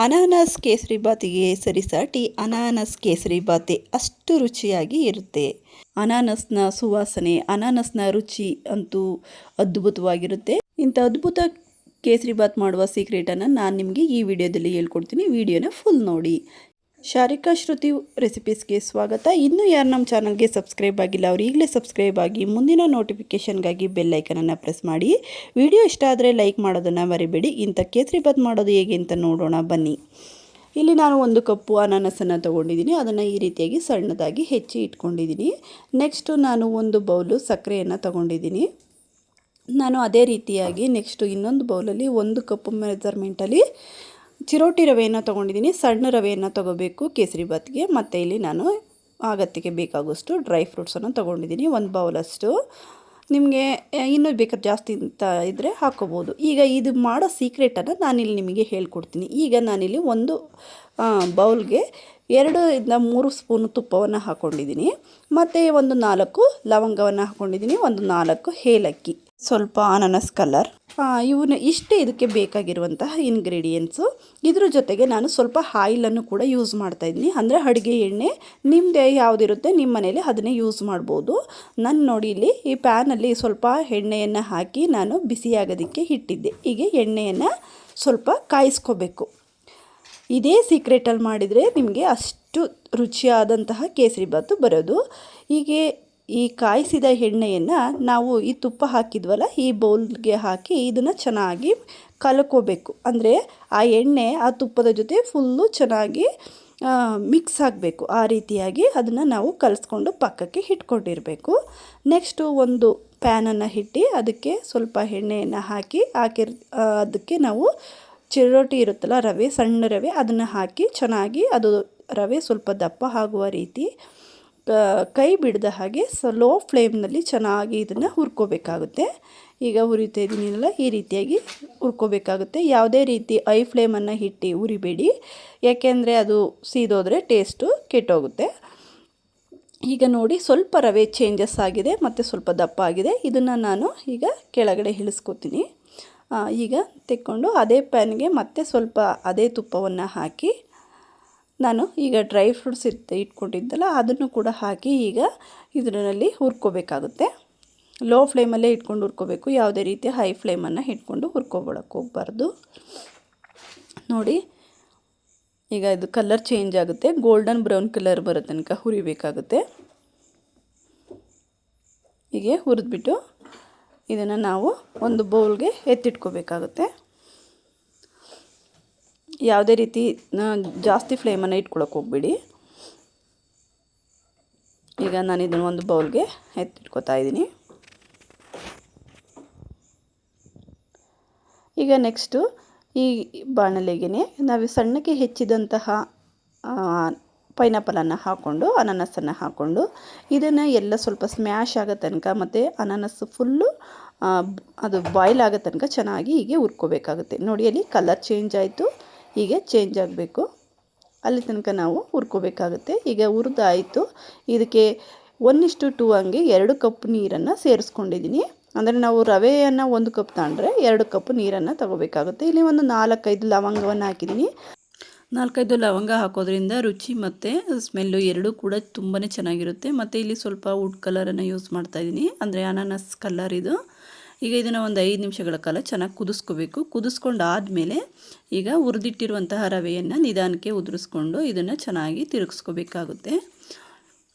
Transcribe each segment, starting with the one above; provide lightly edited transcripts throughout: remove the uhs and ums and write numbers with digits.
ಅನಾನಸ್ ಕೇಸರಿ ಬಾತಿಗೆ ಸರಿಸಾಟಿ ಅನಾನಸ್ ಕೇಸರಿ ಬಾತೆ ಅಷ್ಟು ರುಚಿಯಾಗಿ ಇರುತ್ತೆ. ಅನಾನಸ್ನ ಸುವಾಸನೆ, ಅನಾನಸ್ನ ರುಚಿ ಅಂತೂ ಅದ್ಭುತವಾಗಿರುತ್ತೆ. ಇಂಥ ಅದ್ಭುತ ಕೇಸರಿ ಬಾತ್ ಮಾಡುವ ಸೀಕ್ರೆಟನ್ನು ನಾನು ನಿಮಗೆ ಈ ವಿಡಿಯೋದಲ್ಲಿ ಹೇಳ್ಕೊಡ್ತೀನಿ. ವಿಡಿಯೋನ ಫುಲ್ ನೋಡಿ. ಶಾರಿಕಾ ಶ್ರುತಿ ರೆಸಿಪೀಸ್ಗೆ ಸ್ವಾಗತ. ಇನ್ನೂ ಯಾರು ನಮ್ಮ ಚಾನಲ್ಗೆ ಸಬ್ಸ್ಕ್ರೈಬ್ ಆಗಿಲ್ಲ ಅವ್ರು ಈಗಲೇ ಸಬ್ಸ್ಕ್ರೈಬ್ ಆಗಿ ಮುಂದಿನ ನೋಟಿಫಿಕೇಷನ್ಗಾಗಿ ಬೆಲ್ ಐಕನನ್ನು ಪ್ರೆಸ್ ಮಾಡಿ. ವಿಡಿಯೋ ಇಷ್ಟ ಆದರೆ ಲೈಕ್ ಮಾಡೋದನ್ನು ಮರಿಬೇಡಿ. ಇಂಥ ಕೇಸರಿ ಬಾತ್ ಮಾಡೋದು ಹೇಗೆ ಅಂತ ನೋಡೋಣ ಬನ್ನಿ. ಇಲ್ಲಿ ನಾನು 1 ಕಪ್ಪು ಅನಾನಸನ್ನು ತೊಗೊಂಡಿದ್ದೀನಿ. ಅದನ್ನು ಈ ರೀತಿಯಾಗಿ ಸಣ್ಣದಾಗಿ ಹೆಚ್ಚಿ ಇಟ್ಕೊಂಡಿದ್ದೀನಿ. ನೆಕ್ಸ್ಟು ನಾನು 1 ಬೌಲು ಸಕ್ಕರೆಯನ್ನು ತೊಗೊಂಡಿದ್ದೀನಿ. ನಾನು ಅದೇ ರೀತಿಯಾಗಿ ನೆಕ್ಸ್ಟು ಇನ್ನೊಂದು ಬೌಲಲ್ಲಿ 1 ಕಪ್ಪು ಮೆಜರ್ಮೆಂಟಲ್ಲಿ ಚಿರೋಟಿ ರವೆಯನ್ನು ತೊಗೊಂಡಿದ್ದೀನಿ. ಸಣ್ಣ ರವೆಯನ್ನು ತೊಗೋಬೇಕು ಕೇಸರಿ ಬಾತ್ಗೆ. ಮತ್ತು ಇಲ್ಲಿ ನಾನು ಅಗತ್ಯಕ್ಕೆ ಬೇಕಾಗುವಷ್ಟು ಡ್ರೈ ಫ್ರೂಟ್ಸನ್ನು ತೊಗೊಂಡಿದ್ದೀನಿ, 1 ಬೌಲಷ್ಟು. ನಿಮಗೆ ಇನ್ನೂ ಬೇಕಾದ್ರೆ ಜಾಸ್ತಿ ಅಂತ ಇದ್ದರೆ ಹಾಕ್ಕೋಬೋದು. ಈಗ ಇದು ಮಾಡೋ ಸೀಕ್ರೆಟನ್ನು ನಾನಿಲ್ಲಿ ನಿಮಗೆ ಹೇಳ್ಕೊಡ್ತೀನಿ. ಈಗ ನಾನಿಲ್ಲಿ 1 ಬೌಲ್ಗೆ 2 ಇಂದ 3 ಸ್ಪೂನು ತುಪ್ಪವನ್ನು ಹಾಕ್ಕೊಂಡಿದ್ದೀನಿ. ಮತ್ತು 4 ಲವಂಗವನ್ನು ಹಾಕ್ಕೊಂಡಿದ್ದೀನಿ, 4 ಏಲಕ್ಕಿ, ಸ್ವಲ್ಪ ಅನಾನಸ್ ಕಲರ್. ಇವನ್ನ ಇಷ್ಟೇ ಇದಕ್ಕೆ ಬೇಕಾಗಿರುವಂತಹ ಇಂಗ್ರೀಡಿಯೆಂಟ್ಸು. ಇದ್ರ ಜೊತೆಗೆ ನಾನು ಸ್ವಲ್ಪ ಆಯಿಲನ್ನು ಕೂಡ ಯೂಸ್ ಮಾಡ್ತಾಯಿದ್ದೀನಿ. ಅಂದರೆ ಅಡುಗೆ ಎಣ್ಣೆ ನಿಮ್ಮದೇ ಯಾವುದಿರುತ್ತೆ ನಿಮ್ಮ ಮನೇಲಿ ಅದನ್ನೇ ಯೂಸ್ ಮಾಡ್ಬೋದು. ನಾನು ನೋಡಿ ಇಲ್ಲಿ ಈ ಪ್ಯಾನಲ್ಲಿ ಸ್ವಲ್ಪ ಎಣ್ಣೆಯನ್ನು ಹಾಕಿ ನಾನು ಬಿಸಿಯಾಗೋದಕ್ಕೆ ಇಟ್ಟಿದ್ದೆ. ಹೀಗೆ ಎಣ್ಣೆಯನ್ನು ಸ್ವಲ್ಪ ಕಾಯಿಸ್ಕೋಬೇಕು. ಇದೇ ಸೀಕ್ರೆಟಲ್ಲಿ ಮಾಡಿದರೆ ನಿಮಗೆ ಅಷ್ಟು ರುಚಿಯಾದಂತಹ ಕೇಸರಿ ಬಾತು ಬರೋದು. ಹೀಗೆ ಈ ಕಾಯಿಸಿದ ಎಣ್ಣೆಯನ್ನು ನಾವು ಈ ತುಪ್ಪ ಹಾಕಿದ್ವಲ್ಲ ಈ ಬೌಲ್ಗೆ ಹಾಕಿ ಇದನ್ನು ಚೆನ್ನಾಗಿ ಕಲ್ಕೋಬೇಕು. ಅಂದರೆ ಆ ಎಣ್ಣೆ ಆ ತುಪ್ಪದ ಜೊತೆ ಫುಲ್ಲು ಚೆನ್ನಾಗಿ ಮಿಕ್ಸ್ ಆಗಬೇಕು. ಆ ರೀತಿಯಾಗಿ ಅದನ್ನು ನಾವು ಕಲಿಸ್ಕೊಂಡು ಪಕ್ಕಕ್ಕೆ ಇಟ್ಕೊಂಡಿರಬೇಕು. ನೆಕ್ಸ್ಟು ಒಂದು ಪ್ಯಾನನ್ನು ಇಟ್ಟು ಅದಕ್ಕೆ ಸ್ವಲ್ಪ ಎಣ್ಣೆಯನ್ನು ಹಾಕಿ ಅದಕ್ಕೆ ನಾವು ಚಿರೋಟಿ ಇರುತ್ತಲ್ಲ ರವೆ, ಸಣ್ಣ ರವೆ, ಅದನ್ನು ಹಾಕಿ ಚೆನ್ನಾಗಿ ಅದು ರವೆ ಸ್ವಲ್ಪ ದಪ್ಪ ಆಗುವ ರೀತಿ ಕೈ ಬಿಡದ ಹಾಗೆ ಲೋ ಫ್ಲೇಮ್ನಲ್ಲಿ ಚೆನ್ನಾಗಿ ಇದನ್ನು ಹುರ್ಕೋಬೇಕಾಗುತ್ತೆ. ಈಗ ಹುರಿತಾ ಇದ್ದೀನಿಲ್ಲ ಈ ರೀತಿಯಾಗಿ ಹುರ್ಕೋಬೇಕಾಗುತ್ತೆ. ಯಾವುದೇ ರೀತಿ ಐ ಫ್ಲೇಮನ್ನು ಇಟ್ಟು ಹುರಿಬೇಡಿ, ಯಾಕೆಂದರೆ ಅದು ಸೀದೋದ್ರೆ ಟೇಸ್ಟು ಕೆಟ್ಟೋಗುತ್ತೆ. ಈಗ ನೋಡಿ ಸ್ವಲ್ಪ ರವೆ ಚೇಂಜಸ್ ಆಗಿದೆ ಮತ್ತು ಸ್ವಲ್ಪ ದಪ್ಪ ಆಗಿದೆ. ಇದನ್ನು ನಾನು ಈಗ ಕೆಳಗಡೆ ಇಳಿಸ್ಕೊತೀನಿ. ಈಗ ತೆಕ್ಕೊಂಡು ಅದೇ ಪ್ಯಾನ್ಗೆ ಮತ್ತೆ ಸ್ವಲ್ಪ ಅದೇ ತುಪ್ಪವನ್ನು ಹಾಕಿ ನಾನು ಈಗ ಡ್ರೈ ಫ್ರೂಟ್ಸ್ ಇಟ್ಕೊಂಡಿದ್ದಲ್ಲ ಅದನ್ನು ಕೂಡ ಹಾಕಿ ಈಗ ಇದರಲ್ಲಿ ಹುರ್ಕೋಬೇಕಾಗುತ್ತೆ. ಲೋ ಫ್ಲೇಮಲ್ಲೇ ಇಟ್ಕೊಂಡು ಹುರ್ಕೋಬೇಕು. ಯಾವುದೇ ರೀತಿ ಹೈ ಫ್ಲೇಮನ್ನು ಇಟ್ಕೊಂಡು ಹುರ್ಕೊಬಿಡಕ್ಕೆ ಹೋಗಬಾರ್ದು. ನೋಡಿ ಈಗ ಇದು ಕಲರ್ ಚೇಂಜ್ ಆಗುತ್ತೆ, ಗೋಲ್ಡನ್ ಬ್ರೌನ್ ಕಲರ್ ಬರೋ ತನಕ ಹುರಿಬೇಕಾಗುತ್ತೆ. ಹೀಗೆ ಹುರಿದ್ಬಿಟ್ಟು ಇದನ್ನು ನಾವು ಒಂದು ಬೌಲ್ಗೆ ಎತ್ತಿಟ್ಕೋಬೇಕಾಗುತ್ತೆ. ಯಾವುದೇ ರೀತಿ ಜಾಸ್ತಿ ಫ್ಲೇಮನ್ನು ಇಟ್ಕೊಳ್ಳೋಕೆ ಹೋಗ್ಬೇಡಿ. ಈಗ ನಾನು ಇದನ್ನು ಒಂದು ಬೌಲ್ಗೆ ಎತ್ತಿಟ್ಕೋತಾ ಇದ್ದೀನಿ. ಈಗ ನೆಕ್ಸ್ಟು ಈ ಬಾಣಲೆಗೆ ನಾವು ಸಣ್ಣಕ್ಕೆ ಹೆಚ್ಚಿದಂತಹ ಪೈನಾಪಲನ್ನು ಹಾಕ್ಕೊಂಡು ಅನಾನಸನ್ನು ಹಾಕ್ಕೊಂಡು ಇದನ್ನು ಎಲ್ಲ ಸ್ವಲ್ಪ ಸ್ಮ್ಯಾಶ್ ಆಗೋ ತನಕ ಮತ್ತು ಅನಾನಸ್ಸು ಫುಲ್ಲು ಅದು ಬಾಯ್ಲ್ ಆಗೋ ತನಕ ಚೆನ್ನಾಗಿ ಹೀಗೆ ಹುರ್ಕೋಬೇಕಾಗುತ್ತೆ. ನೋಡಿ ಅಲ್ಲಿ ಕಲರ್ ಚೇಂಜ್ ಆಯಿತು, ಹೀಗೆ ಚೇಂಜ್ ಆಗಬೇಕು. ಅಲ್ಲಿ ತನಕ ನಾವು ಹುರ್ಕೋಬೇಕಾಗುತ್ತೆ. ಈಗ ಹುರಿದಾಯಿತು. ಇದಕ್ಕೆ 1:2 ಹಂಗೆ 2 ಕಪ್ ನೀರನ್ನು ಸೇರಿಸ್ಕೊಂಡಿದ್ದೀನಿ. ಅಂದರೆ ನಾವು ರವೆಯನ್ನು 1 ಕಪ್ ತಗೊಂಡ್ರೆ 2 ಕಪ್ ನೀರನ್ನು ತಗೋಬೇಕಾಗುತ್ತೆ. ಇಲ್ಲಿ ಒಂದು 4-5 ಲವಂಗವನ್ನು ಹಾಕಿದ್ದೀನಿ. 4-5 ಲವಂಗ ಹಾಕೋದ್ರಿಂದ ರುಚಿ ಮತ್ತು ಸ್ಮೆಲ್ಲು ಎರಡೂ ಕೂಡ ತುಂಬಾ ಚೆನ್ನಾಗಿರುತ್ತೆ. ಮತ್ತು ಇಲ್ಲಿ ಸ್ವಲ್ಪ ವುಡ್ ಕಲರನ್ನು ಯೂಸ್ ಮಾಡ್ತಾಯಿದ್ದೀನಿ, ಅಂದರೆ ಅನಾನಸ್ ಕಲರ್ ಇದು. ಈಗ ಇದನ್ನು ಒಂದು 5 ನಿಮಿಷಗಳ ಕಾಲ ಚೆನ್ನಾಗಿ ಕುದಿಸ್ಕೋಬೇಕು. ಕುದಿಸ್ಕೊಂಡಾದಮೇಲೆ ಈಗ ಹುರಿದಿಟ್ಟಿರುವಂತಹ ರವೆಯನ್ನು ನಿಧಾನಕ್ಕೆ ಉದುರಿಸ್ಕೊಂಡು ಇದನ್ನು ಚೆನ್ನಾಗಿ ತಿರುಗಿಸ್ಕೋಬೇಕಾಗುತ್ತೆ.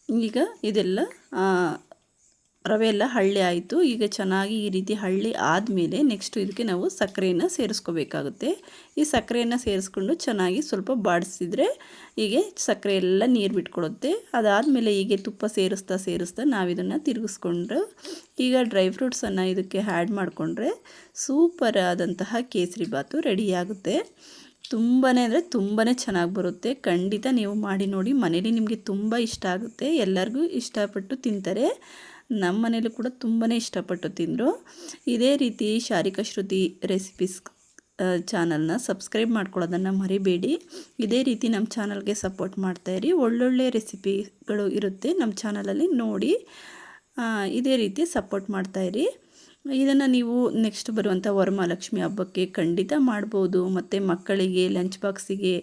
ಈಗ ಇದೆಲ್ಲ ರವೆ ಎಲ್ಲ ಹಳ್ಳಿ ಆಯಿತು. ಈಗ ಚೆನ್ನಾಗಿ ಈ ರೀತಿ ಹಳ್ಳಿ ಆದಮೇಲೆ ನೆಕ್ಸ್ಟು ಇದಕ್ಕೆ ನಾವು ಸಕ್ಕರೆಯನ್ನು ಸೇರಿಸ್ಕೋಬೇಕಾಗುತ್ತೆ. ಈ ಸಕ್ಕರೆಯನ್ನು ಸೇರಿಸ್ಕೊಂಡು ಚೆನ್ನಾಗಿ ಸ್ವಲ್ಪ ಬಾಡಿಸಿದ್ರೆ ಹೀಗೆ ಸಕ್ಕರೆ ಎಲ್ಲ ನೀರು ಬಿಟ್ಕೊಡುತ್ತೆ. ಅದಾದಮೇಲೆ ಹೀಗೆ ತುಪ್ಪ ಸೇರಿಸ್ತಾ ನಾವಿದನ್ನು ತಿರುಗಿಸ್ಕೊಂಡು ಈಗ ಡ್ರೈ ಫ್ರೂಟ್ಸನ್ನು ಇದಕ್ಕೆ ಆ್ಯಡ್ ಮಾಡಿಕೊಂಡ್ರೆ ಸೂಪರ್ ಆದಂತಹ ಕೇಸರಿ ಬಾತು ರೆಡಿಯಾಗುತ್ತೆ. ತುಂಬಾ ಅಂದರೆ ತುಂಬಾ ಚೆನ್ನಾಗಿ ಬರುತ್ತೆ. ಖಂಡಿತ ನೀವು ಮಾಡಿ ನೋಡಿ. ಮನೇಲಿ ನಿಮಗೆ ತುಂಬ ಇಷ್ಟ ಆಗುತ್ತೆ. ಎಲ್ಲರಿಗೂ ಇಷ್ಟಪಟ್ಟು ತಿಂತಾರೆ. ನಮ್ಮ ಮನೇಲಿ ಕೂಡ ತುಂಬಾ ಇಷ್ಟಪಟ್ಟು ತಿಂದರು. ಇದೇ ರೀತಿ ಶಾರಿಕಾ ಶ್ರುತಿ ರೆಸಿಪೀಸ್ ಚಾನಲ್ನ ಸಬ್ಸ್ಕ್ರೈಬ್ ಮಾಡ್ಕೊಳ್ಳೋದನ್ನು ಮರಿಬೇಡಿ. ಇದೇ ರೀತಿ ನಮ್ಮ ಚಾನಲ್ಗೆ ಸಪೋರ್ಟ್ ಮಾಡ್ತಾಯಿರಿ. ಒಳ್ಳೊಳ್ಳೆ ರೆಸಿಪಿಗಳು ಇರುತ್ತೆ ನಮ್ಮ ಚಾನಲಲ್ಲಿ, ನೋಡಿ ಇದೇ ರೀತಿ ಸಪೋರ್ಟ್ ಮಾಡ್ತಾಯಿರಿ. ಇದನ್ನು ನೀವು ನೆಕ್ಸ್ಟ್ ಬರುವಂಥ ವರಮಹಾಲಕ್ಷ್ಮಿ ಹಬ್ಬಕ್ಕೆ ಖಂಡಿತ ಮಾಡ್ಬೋದು, ಮತ್ತು ಮಕ್ಕಳಿಗೆ ಲಂಚ್ ಬಾಕ್ಸಿಗೆ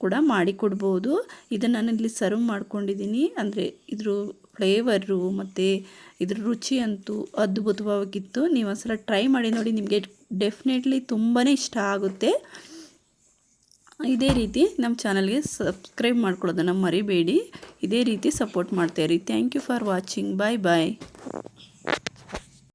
ಕೂಡ ಮಾಡಿಕೊಡ್ಬೋದು. ಇದನ್ನು ನಾನಿಲ್ಲಿ ಸರ್ವ್ ಮಾಡ್ಕೊಂಡಿದ್ದೀನಿ. ಅಂದರೆ ಇದ್ರ ಫ್ಲೇವರು ಮತ್ತು ಇದ್ರ ರುಚಿ ಅಂತೂ ಅದ್ಭುತವಾಗಿತ್ತು. ನೀವು ಒಂದ್ಸಲ ಟ್ರೈ ಮಾಡಿ ನೋಡಿ, ನಿಮಗೆ ಡೆಫಿನೆಟ್ಲಿ ತುಂಬಾ ಇಷ್ಟ ಆಗುತ್ತೆ. ಇದೇ ರೀತಿ ನಮ್ಮ ಚಾನಲ್ಗೆ ಸಬ್ಸ್ಕ್ರೈಬ್ ಮಾಡ್ಕೊಳ್ಳೋದನ್ನು ಮರಿಬೇಡಿ. ಇದೇ ರೀತಿ ಸಪೋರ್ಟ್ ಮಾಡ್ತಾಯಿರಿ. Thank you for watching. Bye bye.